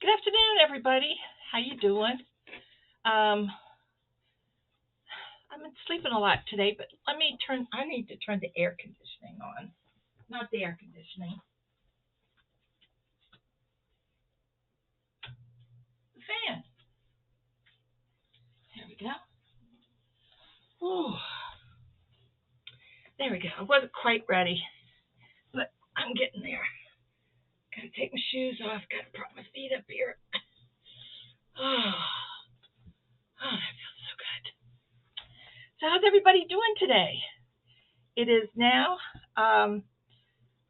Good afternoon, everybody. How you doing? Um, I've been sleeping a lot today, but I need to turn the air conditioning on. Not the air conditioning, the fan. There we go. Ooh, there we go. I wasn't quite ready, but I'm getting there. Gotta take my shoes off. Gotta prop my feet up here. Oh, that feels so good. So how's everybody doing today? It is now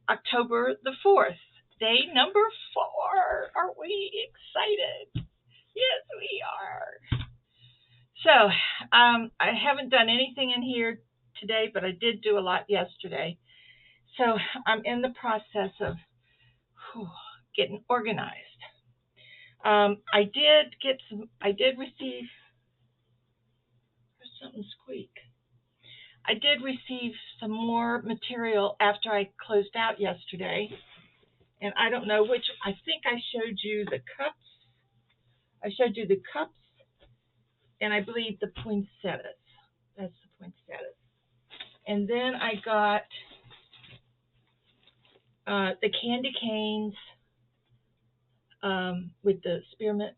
October the 4th, day number 4. Aren't we excited? Yes, we are. So, I haven't done anything in here today, but I did do a lot yesterday. So, I'm in the process of getting organized. I did receive, there's something squeak. I did receive some more material after I closed out yesterday. And I don't know which, I think I showed you the cups. I showed you the cups, and I believe the poinsettias. That's the poinsettias. And then I got the candy canes with the spearmint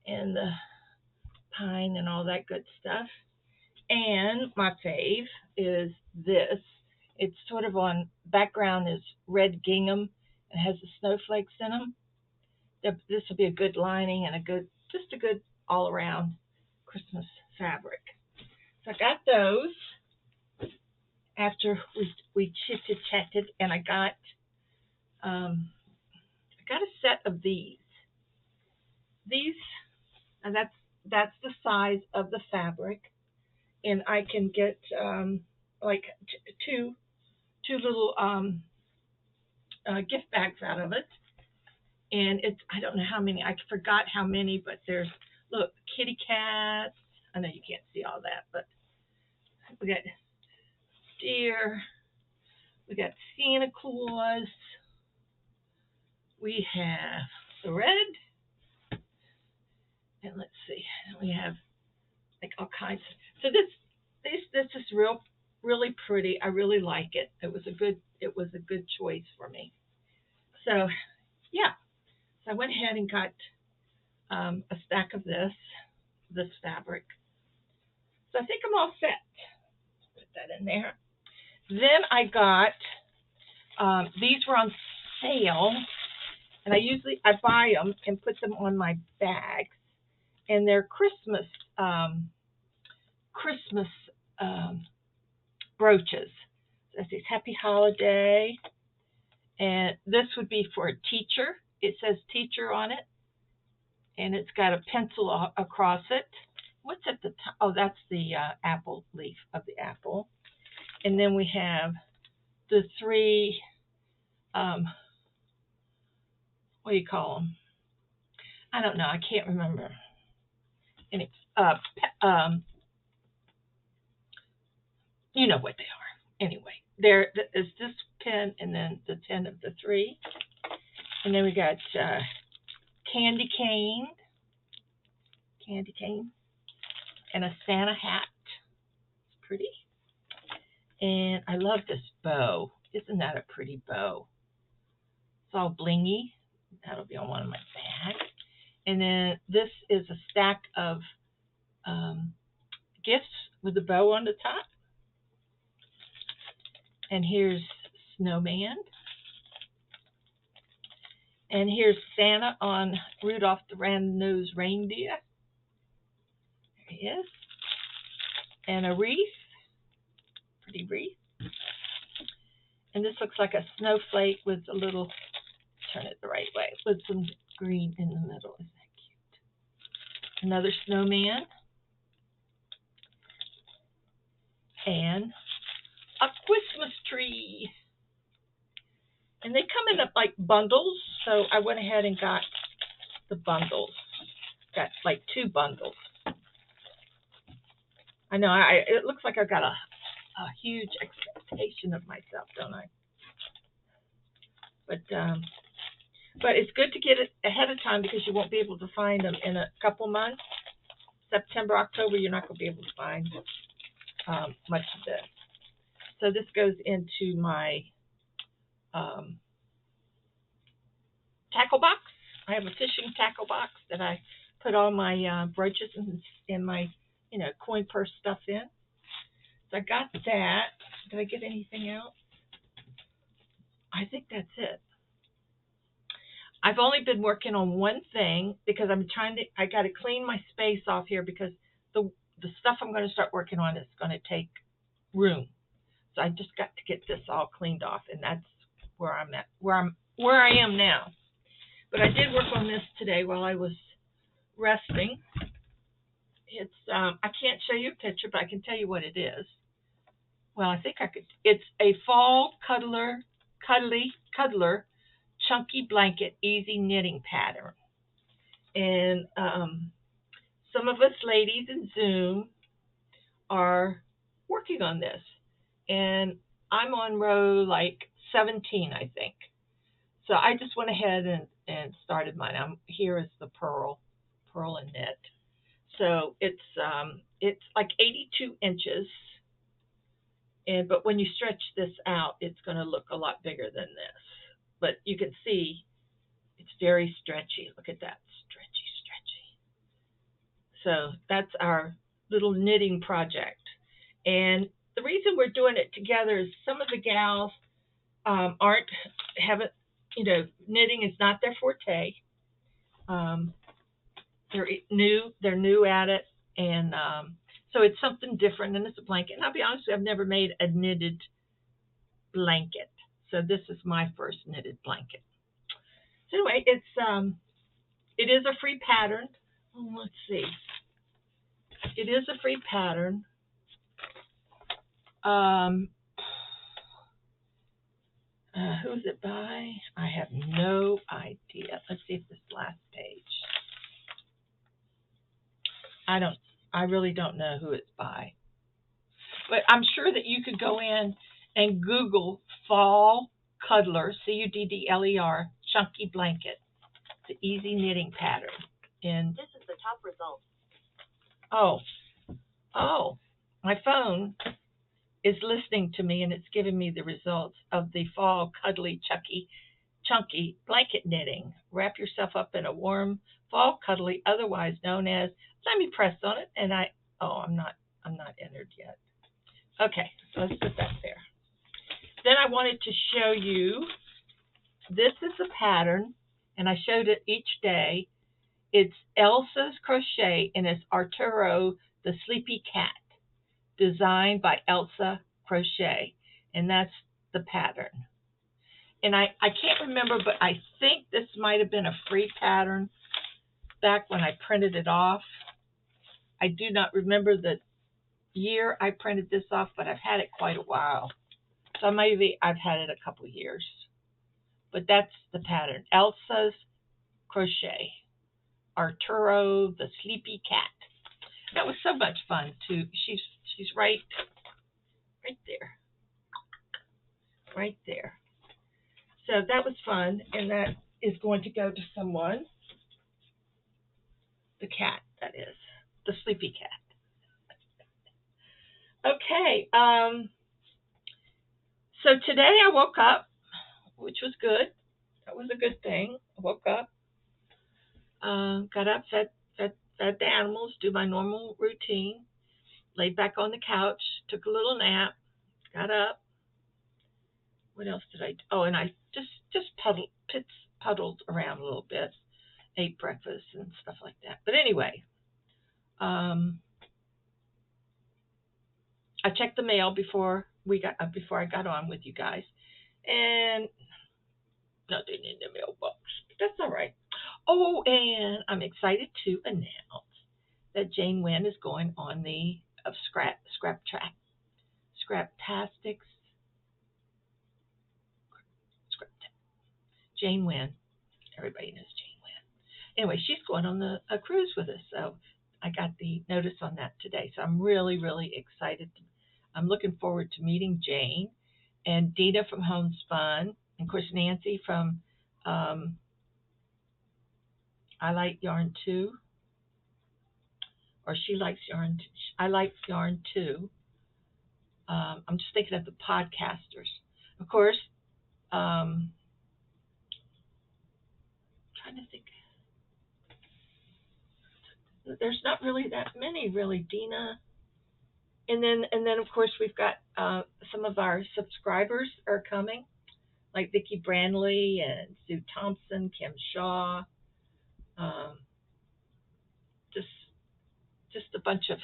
and the pine and all that good stuff. And my fave is this. It's sort of on background is red gingham. It has the snowflakes in them. This will be a good lining and just a good all around Christmas fabric. So I got those after we chit-chatted, and I got a set of these. And that's the size of the fabric, and I can get like two little gift bags out of it. And I don't know how many. I forgot how many, but there's look kitty cats. I know you can't see all that, but we got deer. We got Santa Claus. We have the red. And let's see. We have like all kinds. So this is really pretty. I really like it. It was a good choice for me. So yeah. So I went ahead and got a stack of this fabric. So I think I'm all set. Put that in there. Then I got these were on sale, and I buy them and put them on my bags, and they're Christmas brooches. So it says Happy Holiday, and this would be for a teacher. It says teacher on it, and it's got a pencil across it. What's at the top? Oh, that's the apple leaf of the apple. And then we have the three, what do you call them? I don't know. I can't remember. And you know what they are. Anyway, there is this pen, and then the 10 of the 3. And then we got candy cane, and a Santa hat. It's pretty. And I love this bow. Isn't that a pretty bow? It's all blingy. That'll be on one of my bags. And then this is a stack of gifts with a bow on the top. And here's Snowman. And here's Santa on Rudolph the Red-Nosed Reindeer. There he is. And a wreath. Pretty wreath. And this looks like a snowflake with a little, turn it the right way, with some green in the middle. Isn't that cute? Another snowman. And a Christmas tree. And they come in like bundles, so I went ahead and got the bundles. Got like 2 bundles. I know, it looks like I've got a huge expectation of myself, don't I? But But it's good to get it ahead of time because you won't be able to find them in a couple months. September, October, you're not going to be able to find much of this. So this goes into my tackle box. I have a fishing tackle box that I put all my brooches and my, coin purse stuff in. So I got that. Did I get anything else? I think that's it. I've only been working on one thing because I got to clean my space off here because the stuff I'm going to start working on is going to take room. So I just got to get this all cleaned off, and that's where I'm at, where I am now. But I did work on this today while I was resting. It's I can't show you a picture, but I can tell you what it is. Well, I think I could. It's a fall cuddler, chunky blanket, easy knitting pattern. And some of us ladies in Zoom are working on this. And I'm on row like 17, I think. So I just went ahead and started mine. Here is the purl and knit. So it's like 82 inches. But when you stretch this out, it's going to look a lot bigger than this. But you can see it's very stretchy. Look at that, stretchy. So that's our little knitting project. And the reason we're doing it together is some of the gals haven't, knitting is not their forte. They're new at it, and so it's something different, and it's a blanket. And I'll be honest with you, I've never made a knitted blanket, so this is my first knitted blanket. So anyway, it is a free pattern. Let's see. It is a free pattern. Who's it by? I have no idea. Let's see if this last page. I really don't know who it's by. But I'm sure that you could go in and Google Fall Cuddler, Cuddler, chunky blanket. It's an easy knitting pattern. And this is the top result. Oh, my phone is listening to me and it's giving me the results of the Fall Cuddly Chunky blanket knitting. Wrap yourself up in a warm fall cuddly, otherwise known as. Let me press on it, and I'm not entered yet. Okay, so let's put that there. Then I wanted to show you. This is a pattern, and I showed it each day. It's Elsa's Crochet, and it's Arturo the Sleepy Cat, designed by Elsa Crochet, and that's the pattern. And I can't remember, but I think this might have been a free pattern back when I printed it off. I do not remember the year I printed this off, but I've had it quite a while. So maybe I've had it a couple years. But that's the pattern. Elsa's Crochet. Arturo the Sleepy Cat. That was so much fun too. She's right there. Right there. So that was fun, and that is going to go to someone. The cat, that is. The sleepy cat. Okay. So today I woke up, which was good. That was a good thing. I woke up, got up, fed the animals, do my normal routine, laid back on the couch, took a little nap, got up. What else did I do? Oh, and I just puddled around a little bit, ate breakfast and stuff like that. But anyway, I checked the mail before I got on with you guys, and nothing in the mailbox. That's all right. Oh, and I'm excited to announce that Jane Wynn is going on the Scraptastics. Jane Wynn. Everybody knows Jane Wynn. Anyway, she's going on a cruise with us, so I got the notice on that today. So I'm really, really excited. I'm looking forward to meeting Jane and Dina from Homespun, and of course Nancy from I like yarn too, or she likes yarn. I like yarn too. I'm just thinking of the podcasters. Of course, trying to think. There's not really that many, really, Dina. And then of course we've got some of our subscribers are coming, like Vicki Branley and Sue Thompson, Kim Shaw, um, just a bunch of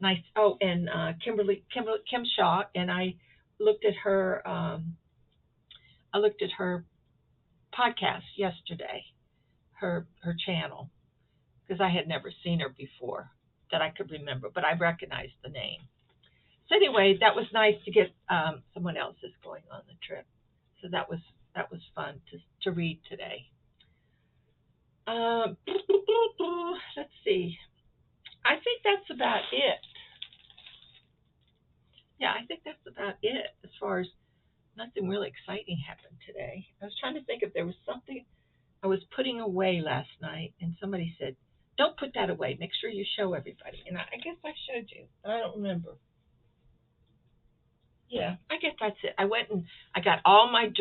nice. Oh, and Kim Shaw, and I looked at her. I looked at her podcast yesterday, her channel, because I had never seen her before that I could remember, but I recognized the name. So anyway, that was nice to get someone else is going on the trip. So that was fun to read today. Let's see. I think that's about it. Yeah, I think that's about it as far as nothing really exciting happened today. I was trying to think if there was something I was putting away last night, and somebody said, "Don't put that away. Make sure you show everybody." And I guess I showed you. I don't remember. Yeah, I guess that's it. I went and I got all my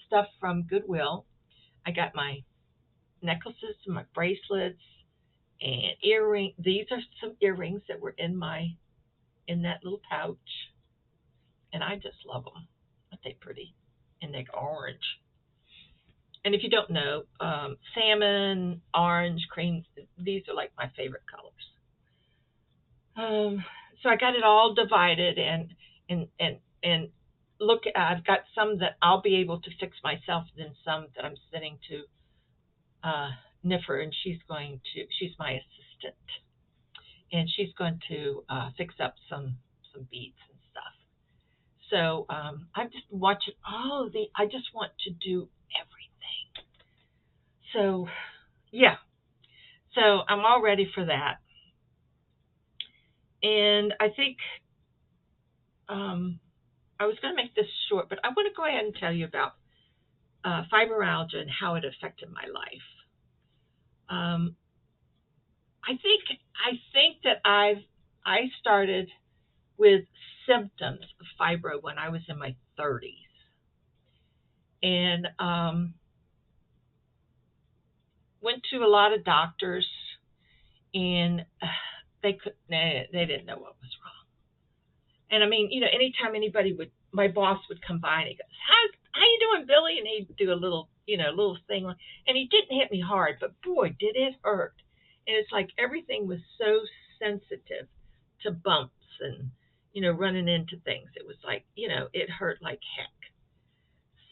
stuff from Goodwill. I got my necklaces and my bracelets and earring. These are some earrings that were in that little pouch, and I just love them. Aren't they pretty? And they're orange. And if you don't know, salmon, orange, cream. These are like my favorite colors. So I got it all divided and look. I've got some that I'll be able to fix myself, and then some that I'm sending to Niffer, and she's my assistant, and she's going to fix up some beads and stuff. So I'm just watching I just want to do everything. So yeah, so I'm all ready for that, and I think I was going to make this short, but I want to go ahead and tell you about fibromyalgia and how it affected my life. I think that I started with symptoms of fibro when I was in my 30s, and went to a lot of doctors, and they didn't know what was wrong. And I mean, anytime my boss would come by and he goes, how you doing, Billy? And he'd do a little thing, and he didn't hit me hard, but boy, did it hurt. And it's like everything was so sensitive to bumps and running into things. It was like it hurt like heck.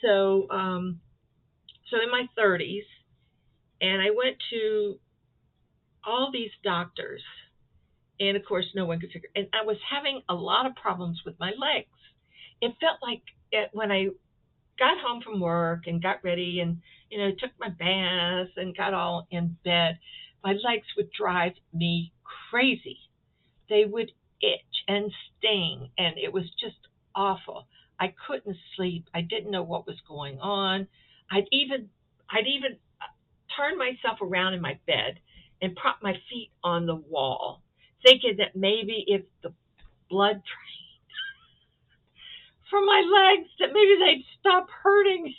So in my 30s, and I went to all these doctors, and of course no one could figure. And I was having a lot of problems with my legs. It felt like when I got home from work and got ready and took my bath and got all in bed, my legs would drive me crazy. They would itch and sting, and it was just awful. I couldn't sleep. I didn't know what was going on. I'd even turn myself around in my bed and prop my feet on the wall, thinking that maybe if the blood drained from my legs, that maybe they'd stop hurting.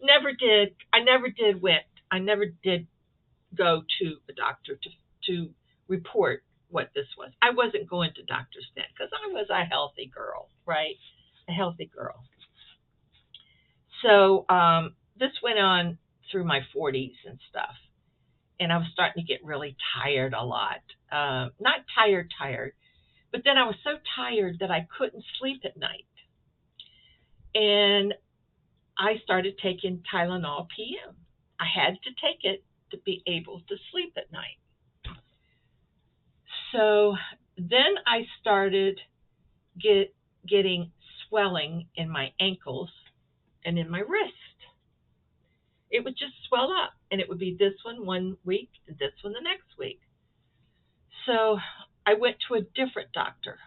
Never did. I never did go to a doctor to report what this was. I wasn't going to doctors then because I was a healthy girl, right? A healthy girl. So this went on through my 40s and stuff, and I was starting to get really tired a lot. Not tired, but then I was so tired that I couldn't sleep at night, and I started taking Tylenol PM. I had to take it to be able to sleep at night. So then I started getting swelling in my ankles and in my wrist. It would just swell up, and it would be this one week and this one the next week. So I went to a different doctor,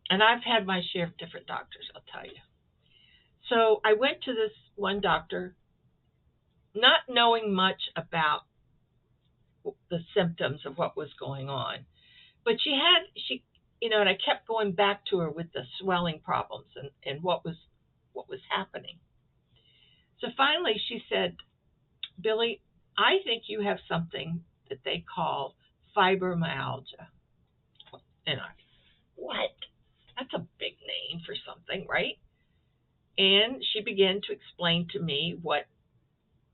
and I've had my share of different doctors, I'll tell you. So I went to this one doctor, not knowing much about the symptoms of what was going on. But she, and I kept going back to her with the swelling problems and what was happening. So finally she said, Billie, I think you have something that they call fibromyalgia. And I, what? That's a big name for something, right? And she began to explain to me what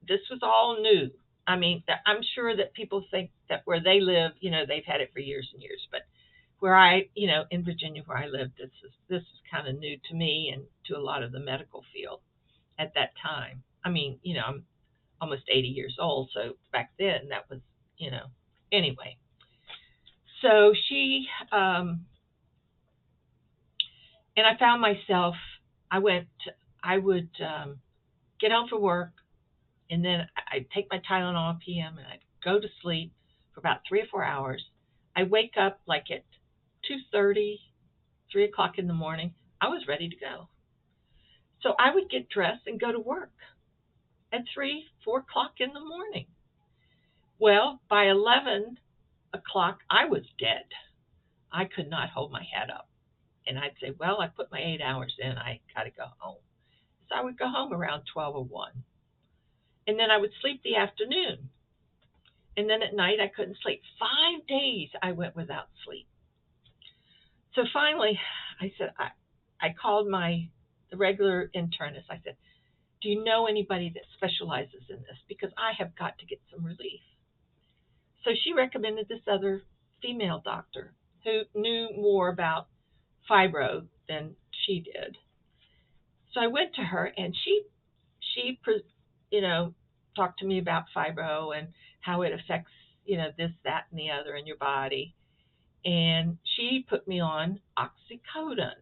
this was all new. I mean, I'm sure that people think that where they live, they've had it for years and years, but where in Virginia where I lived, this is kind of new to me and to a lot of the medical field at that time. I mean, I'm almost 80 years old, so back then that was, anyway. So she, and I found myself, I went, I would get home from work, and then I'd take my Tylenol PM and I'd go to sleep for about 3 or 4 hours. I wake up like at 2:30, 3 o'clock in the morning. I was ready to go. So I would get dressed and go to work at 3, 4 o'clock in the morning. Well, by 11 o'clock, I was dead. I could not hold my head up. And I'd say, well, I put my 8 hours in. I got to go home. So I would go home around 12 or 1. And then I would sleep the afternoon. And then at night, I couldn't sleep. 5 days I went without sleep. So finally, I said, I called the regular internist. I said, do you know anybody that specializes in this? Because I have got to get some relief. So she recommended this other female doctor who knew more about fibro than she did. So I went to her, and she talked to me about fibro and how it affects, this, that, and the other in your body. And she put me on oxycodone.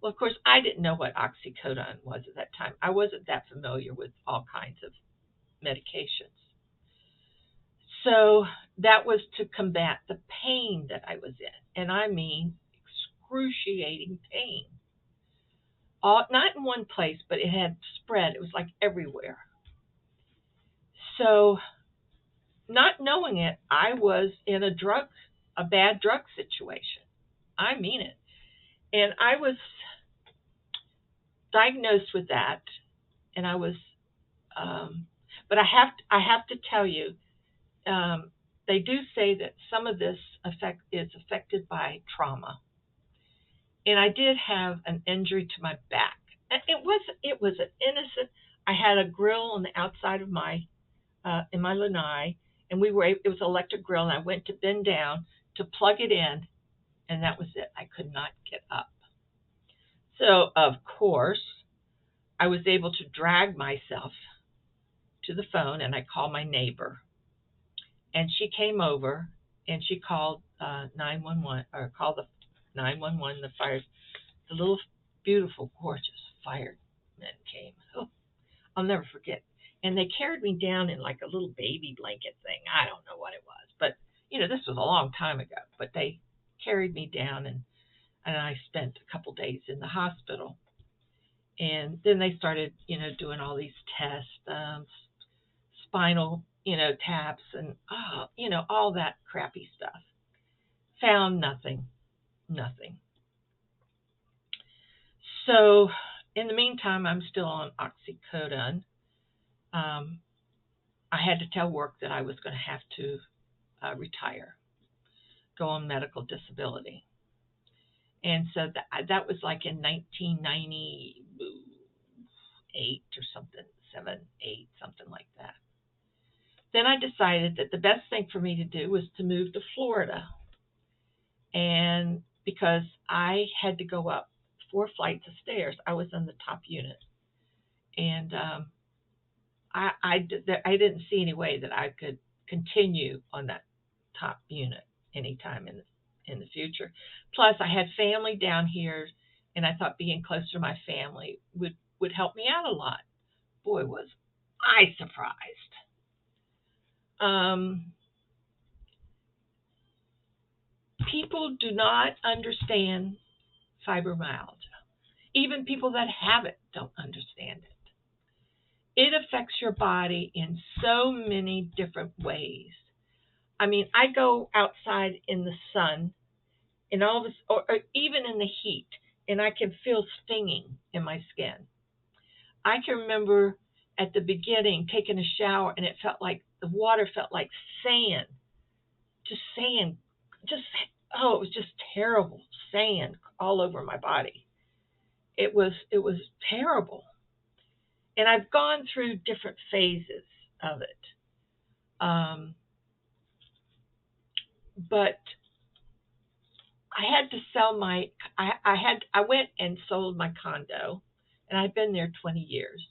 Well, of course, I didn't know what oxycodone was at that time. I wasn't that familiar with all kinds of medications. So that was to combat the pain that I was in. And I mean excruciating pain. Not in one place, but it had spread. It was like everywhere. So not knowing it, I was in a bad drug situation. I mean it. And I was diagnosed with that, and I was, but I have to tell you, they do say that some of this is affected by trauma. And I did have an injury to my back. It was an innocent. I had a grill on the outside of in my lanai, and it was an electric grill, and I went to bend down to plug it in, and that was it. I could not get up. So of course, I was able to drag myself to the phone, and I called my neighbor, and she came over, and she called 911, or called the 911. The little beautiful, gorgeous firemen came. Oh, I'll never forget. And they carried me down in like a little baby blanket thing. I don't know what it was, but this was a long time ago. But they carried me down, and I spent a couple days in the hospital. And then they started, doing all these tests, spinal, taps, and all that crappy stuff. Found nothing. So in the meantime, I'm still on oxycodone. I had to tell work that I was going to have to retire, go on medical disability. And so that was like in 1998 or something, 7, 8, something like that. Then I decided that the best thing for me to do was to move to Florida. And because I had to go up 4 flights of stairs, I was in the top unit. And I didn't see any way that I could continue on that top unit anytime in the future. Plus, I had family down here, and I thought being close to my family would help me out a lot. Boy, was I surprised. People do not understand fibromyalgia. Even people that have it don't understand it. it affects your body in so many different ways. I mean, I go outside in the sun and all this, or even in the heat, and I can feel stinging in my skin. I can remember at the beginning taking a shower, and it felt like the water felt like sand, just sand, just oh, it was just terrible sand all over my body. It was terrible, and I've gone through different phases of it. Um, but I had to sell my I went and sold my condo, and I'd been there 20 years.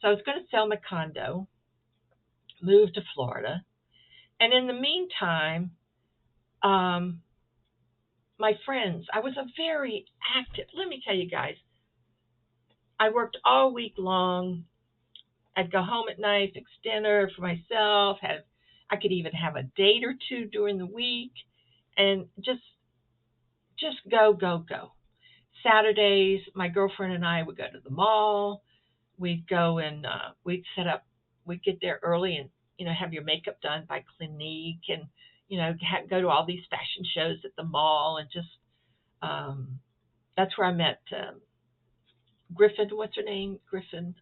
So I was going to sell my condo, move to Florida, and in the meantime, um, my friends, I was a very active. Let me tell you guys, I worked all week long. I'd go home at night, fix dinner for myself. I could even have a date or two during the week, and just go, go, go. Saturdays, my girlfriend and I would go to the mall. We'd go and we'd set up. We'd get there early and have your makeup done by Clinique, and go to all these fashion shows at the mall, and just that's where I met Griffin. What's her name? Griffin.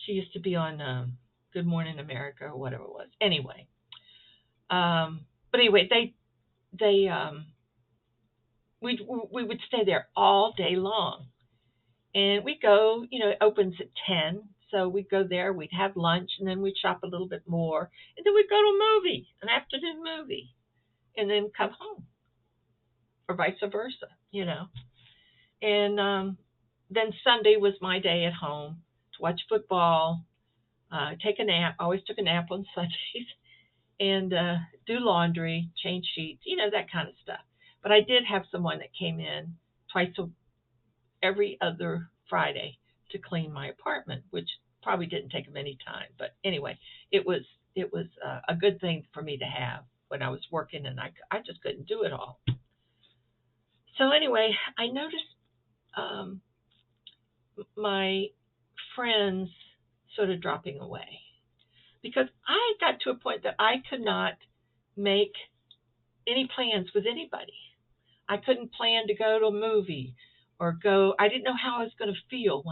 She used to be on Good Morning America or whatever it was. Anyway, but anyway, they we would stay there all day long. And we go, it opens at 10. So we'd go there, we'd have lunch, and then we'd shop a little bit more. And then we'd go to a movie, an afternoon movie, and then come home, or vice versa. And then Sunday was my day at home to watch football, take a nap. I always took a nap on Sundays, and do laundry, change sheets, that kind of stuff. But I did have someone that came in every other Friday to clean my apartment, which probably didn't take them any time. But anyway, it was a good thing for me to have when I was working, and I just couldn't do it all. So anyway, I noticed my friends sort of dropping away, because I got to a point that I could not make any plans with anybody. I couldn't plan to go to a movie or go. I didn't know how I was going to feel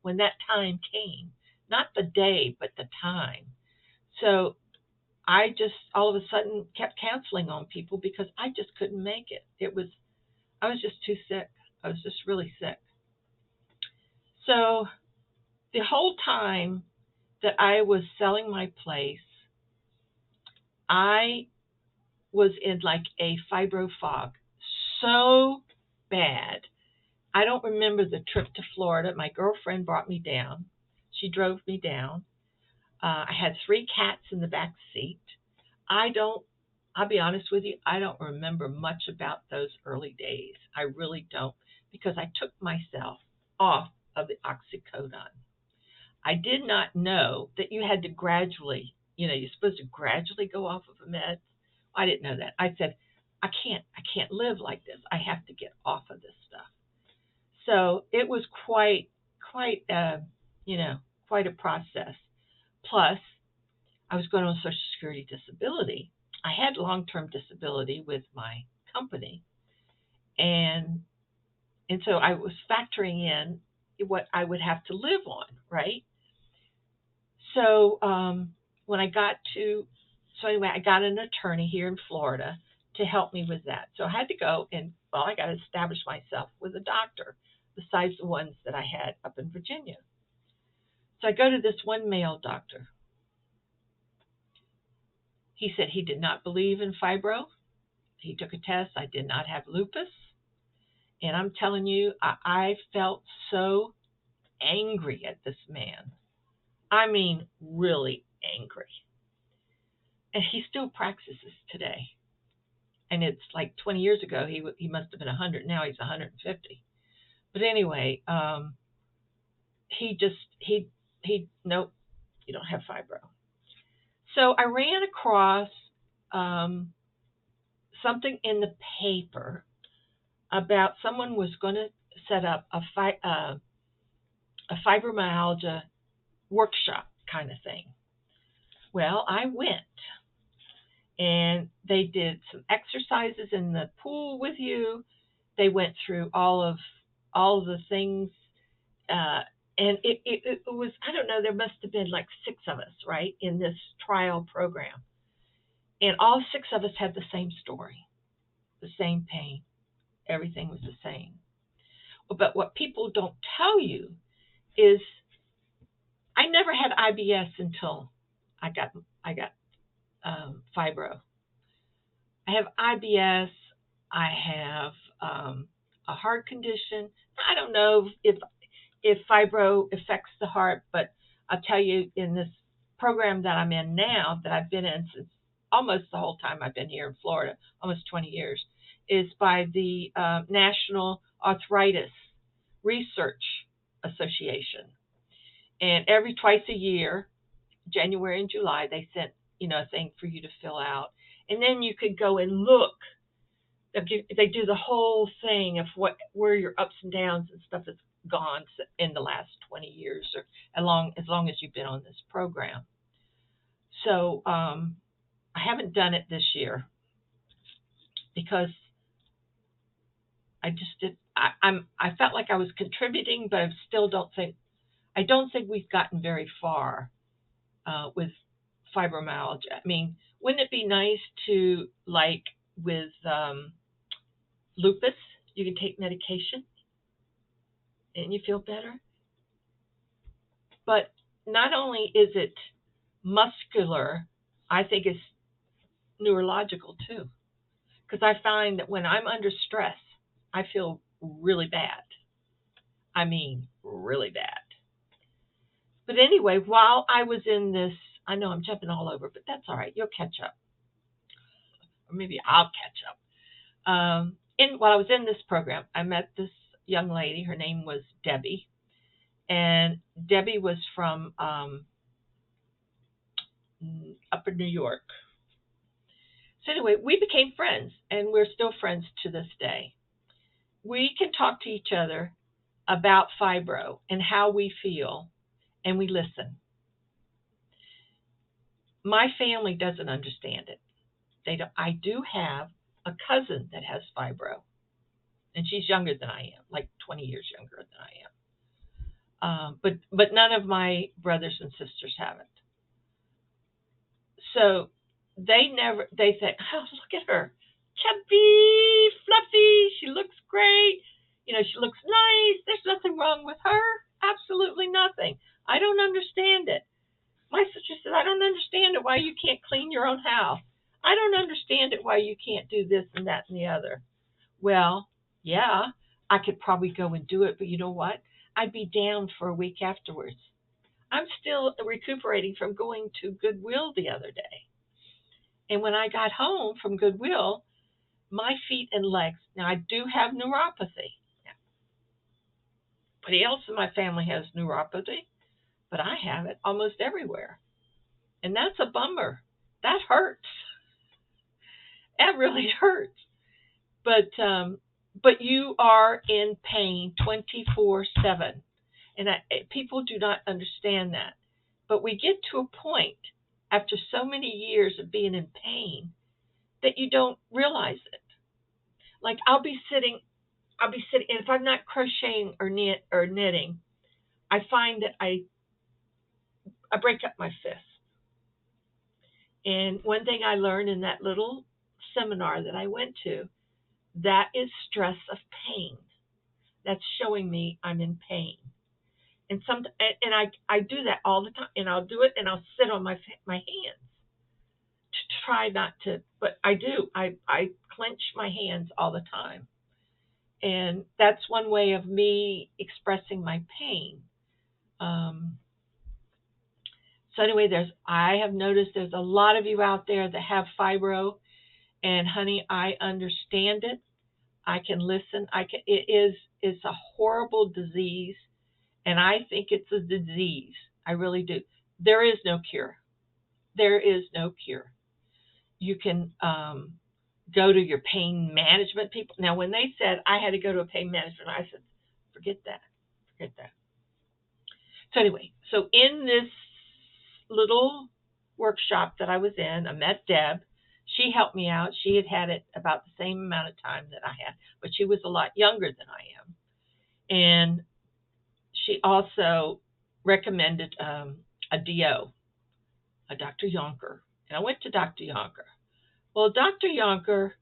when that time came. Not the day, but the time. So I just all of a sudden kept canceling on people because I just couldn't make it. I was just too sick. I was just really sick. So the whole time that I was selling my place, I was in like a fibro fog, so bad. I don't remember the trip to Florida. My girlfriend brought me down. She drove me down. I had 3 cats in the back seat. I'll be honest with you, I don't remember much about those early days. I really don't, because I took myself off of the oxycodone. I did not know that you had to gradually, you're supposed to gradually go off of a med. I didn't know that. I said, I can't live like this. I have to get off of this stuff. So it was quite a process. Plus, I was going on Social Security disability. I had long-term disability with my company, and so I was factoring in what I would have to live on, right? So when I got I got an attorney here in Florida to help me with that. So I had to go and, I got to establish myself with a doctor besides the ones that I had up in Virginia. So I go to this one male doctor. He said he did not believe in fibro. He took a test. I did not have lupus. And I'm telling you, I felt so angry at this man. I mean, really angry. And he still practices today. And it's like 20 years ago, he must have been 100. Now he's 150. But anyway, nope, you don't have fibro. So I ran across something in the paper about someone was going to set up a fibromyalgia workshop kind of thing. Well, I went, and they did some exercises in the pool with you. They went through all of the things, uh, and it was, I don't know, there must have been like 6 of us, right, in this trial program, and all 6 of us had the same story, the same pain. Everything was the same. But what people don't tell you is I never had IBS until I got fibro. I have IBS. I have a heart condition. I don't know if fibro affects the heart, but I'll tell you, in this program that I'm in now, that I've been in since almost the whole time I've been here in Florida, almost 20 years, is by the National Arthritis Research Association. And every twice a year, January and July, they sent, a thing for you to fill out. And then you could go and look. They do the whole thing of where your ups and downs and stuff has gone in the last 20 years, or as long as you've been on this program. So I haven't done it this year because I just did. I felt like I was contributing, but I don't think we've gotten very far with fibromyalgia. I mean, wouldn't it be nice to, like with lupus, you can take medication and you feel better? But not only is it muscular, I think it's neurological too. Because I find that when I'm under stress, I feel really bad. I mean, really bad. But anyway, while I was in this, I know I'm jumping all over, but that's all right. You'll catch up. Or maybe I'll catch up. While I was in this program, I met this young lady. Her name was Debbie. And Debbie was from upper New York. So anyway, we became friends, and we're still friends to this day. We can talk to each other about fibro and how we feel, and we listen. My family doesn't understand it. They don't. I do have a cousin that has fibro, and she's younger than I am, like 20 years younger than I am. But none of my brothers and sisters have it. So they say, oh, look at her, chubby, fluffy, she looks great, she looks nice, there's nothing wrong with her, absolutely nothing. I don't understand it. My sister said, I don't understand it, why you can't clean your own house. I don't understand it, why you can't do this and that and the other. Well, yeah, I could probably go and do it, but you know what? I'd be down for a week afterwards. I'm still recuperating from going to Goodwill the other day. And when I got home from Goodwill, my feet and legs, now I do have neuropathy. Nobody else in my family has neuropathy, but I have it almost everywhere. And that's a bummer. That hurts. That really hurts. But you are in pain 24/7. And people do not understand that. But we get to a point after so many years of being in pain that you don't realize it. Like I'll be sitting, and if I'm not crocheting or knitting, I find that I break up my fist. And one thing I learned in that little seminar that I went to, that is stress of pain. That's showing me I'm in pain. And I do that all the time, and I'll do it, and I'll sit on my hands to try not to, but I do. I clench my hands all the time, and that's one way of me expressing my pain. So anyway, I have noticed there's a lot of you out there that have fibro, and honey, I understand it. I can listen. It's a horrible disease. And I think it's a disease. I really do. There is no cure. There is no cure. You can go to your pain management people. Now, when they said I had to go to a pain management, I said, forget that. Forget that. So anyway, so in this little workshop that I was in, I met Deb. She helped me out. She had had it about the same amount of time that I had, but she was a lot younger than I am. And she also recommended a DO, a Dr. Yonker. And I went to Dr. Yonker. Well, Dr. Yonker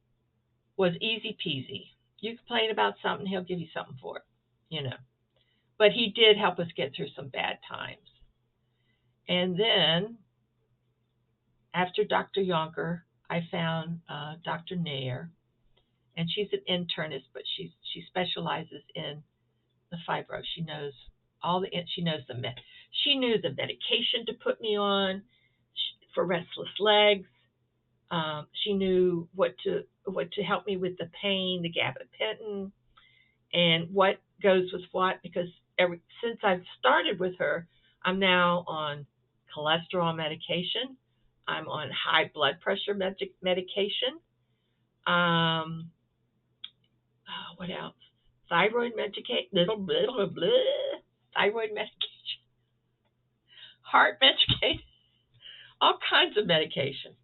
was easy peasy. You complain about something, he'll give you something for it, you know. But he did help us get through some bad times. And then after Dr. Yonker, I found Dr. Nair, and she's an internist, but she specializes in the fibro. She knows she knew the medication to put me on for restless legs. She knew what to help me with the pain, the gabapentin, and what goes with what. Because since I've started with her, I'm now on cholesterol medication. I'm on high blood pressure medication. What else? Thyroid medication. Thyroid medication. Heart medication. All kinds of medication.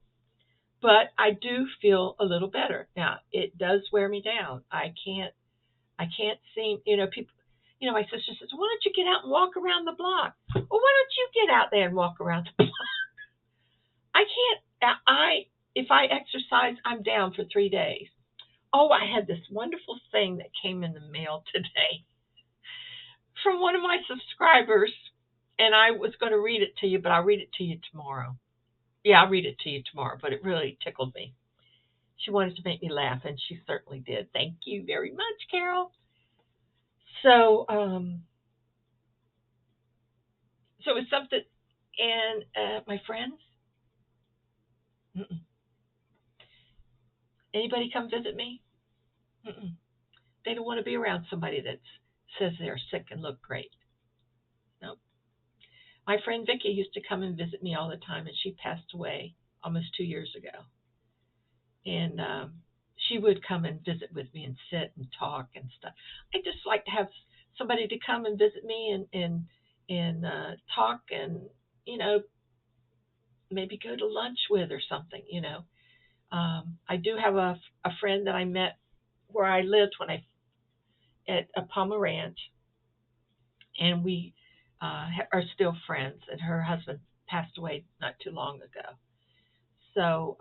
But I do feel a little better now. It does wear me down. I can't seem. People. My sister says, "Why don't you get out and walk around the block?" Well, why don't you get out there and walk around the block? I can't. If I exercise, I'm down for 3 days. Oh, I had this wonderful thing that came in the mail today from one of my subscribers, and I was going to read it to you, but I'll read it to you tomorrow. Yeah, I'll read it to you tomorrow, but it really tickled me. She wanted to make me laugh, and she certainly did. Thank you very much, Carol. So it's something, and my friends, anybody come visit me? They don't want to be around somebody that says they're sick and look great. Nope. My friend Vicki used to come and visit me all the time, and she passed away almost 2 years ago. And she would come and visit with me and sit and talk and stuff. I just like to have somebody to come and visit me and talk and maybe go to lunch with or something. I do have a friend that I met where I lived at a Palma Ranch, and we are still friends. And her husband passed away not too long ago, so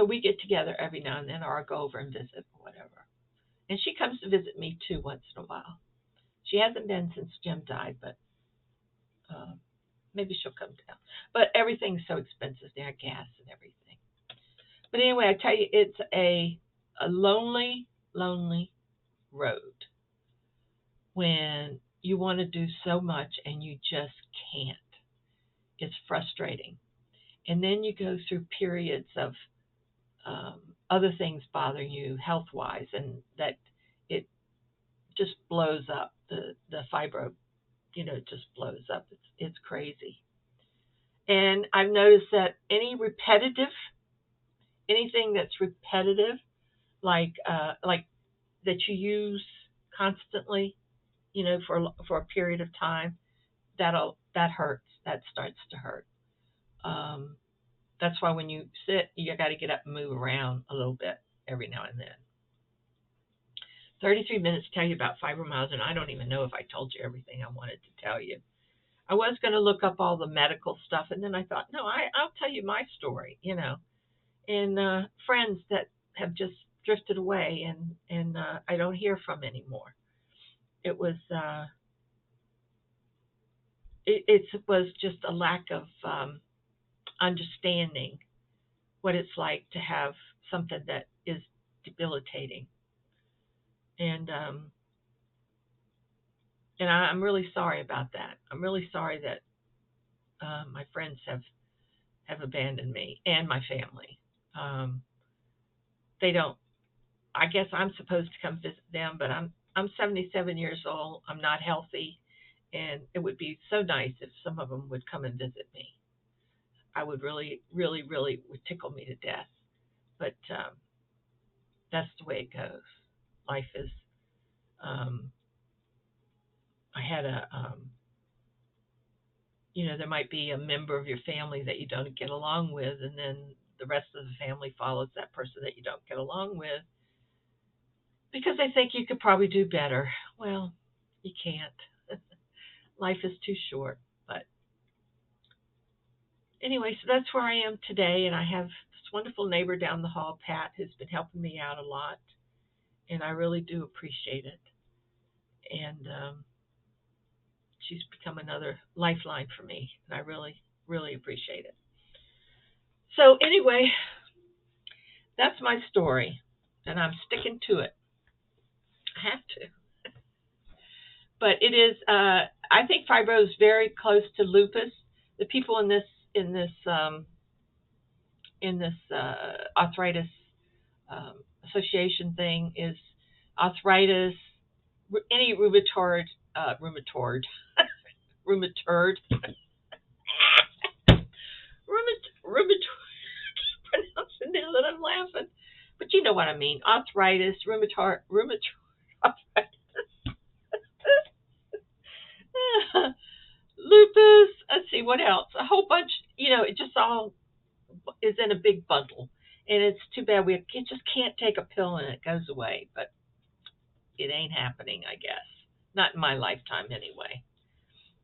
we get together every now and then, or I go over and visit or whatever. And she comes to visit me too once in a while. She hasn't been since Jim died, but maybe she'll come down. But everything's so expensive now, gas and everything. But anyway, I tell you, it's a lonely, lonely road when you want to do so much and you just can't. It's frustrating. And then you go through periods of other things bothering you health-wise, and that it just blows up. The fibro, just blows up. It's crazy. And I've noticed that anything that's repetitive, like that you use constantly, for a period of time, that hurts. That starts to hurt. That's why when you sit, you got to get up and move around a little bit every now and then. 33 minutes to tell you about fibromyalgia, and I don't even know if I told you everything I wanted to tell you. I was going to look up all the medical stuff, and then I thought, no, I'll tell you my story, and friends that have just drifted away, and I don't hear from anymore. It was it was just a lack of understanding what it's like to have something that is debilitating, and I'm really sorry about that. I'm really sorry that my friends have abandoned me and my family. They don't. I guess I'm supposed to come visit them, but I'm 77 years old. I'm not healthy, and it would be so nice if some of them would come and visit me. I would really, really, really would tickle me to death. But that's the way it goes. Life is. I had there might be a member of your family that you don't get along with, and then the rest of the family follows that person that you don't get along with because they think you could probably do better. Well, you can't. Life is too short. But anyway, so that's where I am today, and I have this wonderful neighbor down the hall, Pat, who's been helping me out a lot, and I really do appreciate it. And she's become another lifeline for me, and I really, really appreciate it. So anyway, that's my story, and I'm sticking to it. I have to. But it is. I think fibro is very close to lupus. The people in this arthritis association thing is arthritis, any rheumatoid, rheumatoid, rheumatoid, rheumatoid. Pronouncing now that I'm laughing, but you know what I mean. Arthritis, rheumatoid arthritis. Lupus, let's see, what else? A whole bunch, it just all is in a big bundle. And it's too bad we just can't take a pill and it goes away. But it ain't happening, I guess. Not in my lifetime anyway.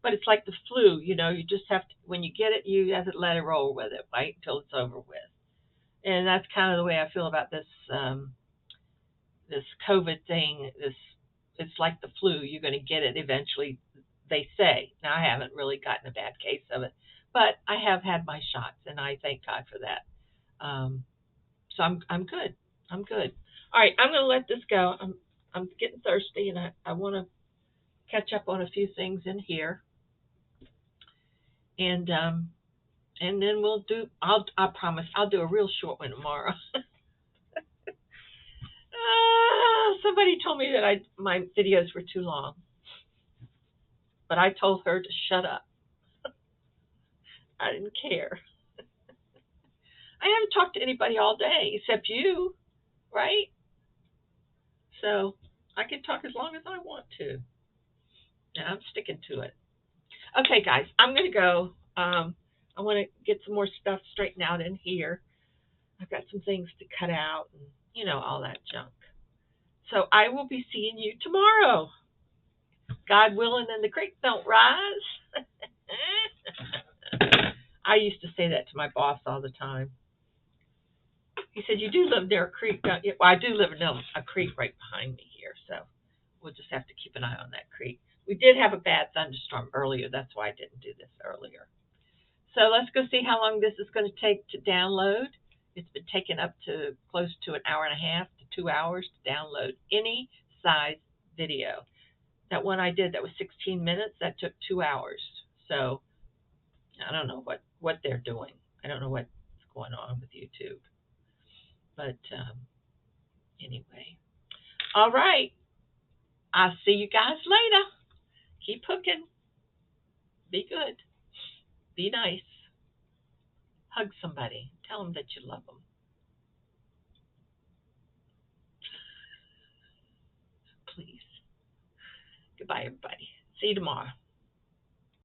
But it's like the flu, you just have to, when you get it, you have to let it roll with it, right, until it's over with. And that's kind of the way I feel about this this COVID thing. It's like the flu. You're going to get it eventually, they say. Now, I haven't really gotten a bad case of it, but I have had my shots, and I thank God for that. So I'm good. I'm good. All right, I'm going to let this go. I'm getting thirsty, and I want to catch up on a few things in here, and then we'll do. I promise I'll do a real short one tomorrow. Somebody told me that my videos were too long, but I told her to shut up. I didn't care. I haven't talked to anybody all day except you, right? So I can talk as long as I want to, and I'm sticking to it. Okay, guys, I'm going to go. I want to get some more stuff straightened out in here. I've got some things to cut out and, all that junk. So I will be seeing you tomorrow. God willing and the creek don't rise. I used to say that to my boss all the time. He said, you do live near a creek, don't you? Well, I do live near a creek right behind me here, so we'll just have to keep an eye on that creek. We did have a bad thunderstorm earlier. That's why I didn't do this earlier. So let's go see how long this is going to take to download. It's been taking up to close to an hour and a half to 2 hours to download any size video. That one I did that was 16 minutes, that took 2 hours. So I don't know what they're doing. I don't know what's going on with YouTube. But anyway. All right. I'll see you guys later. Keep hooking. Be good. Be nice. Hug somebody. Tell them that you love them. Please. Goodbye, everybody. See you tomorrow.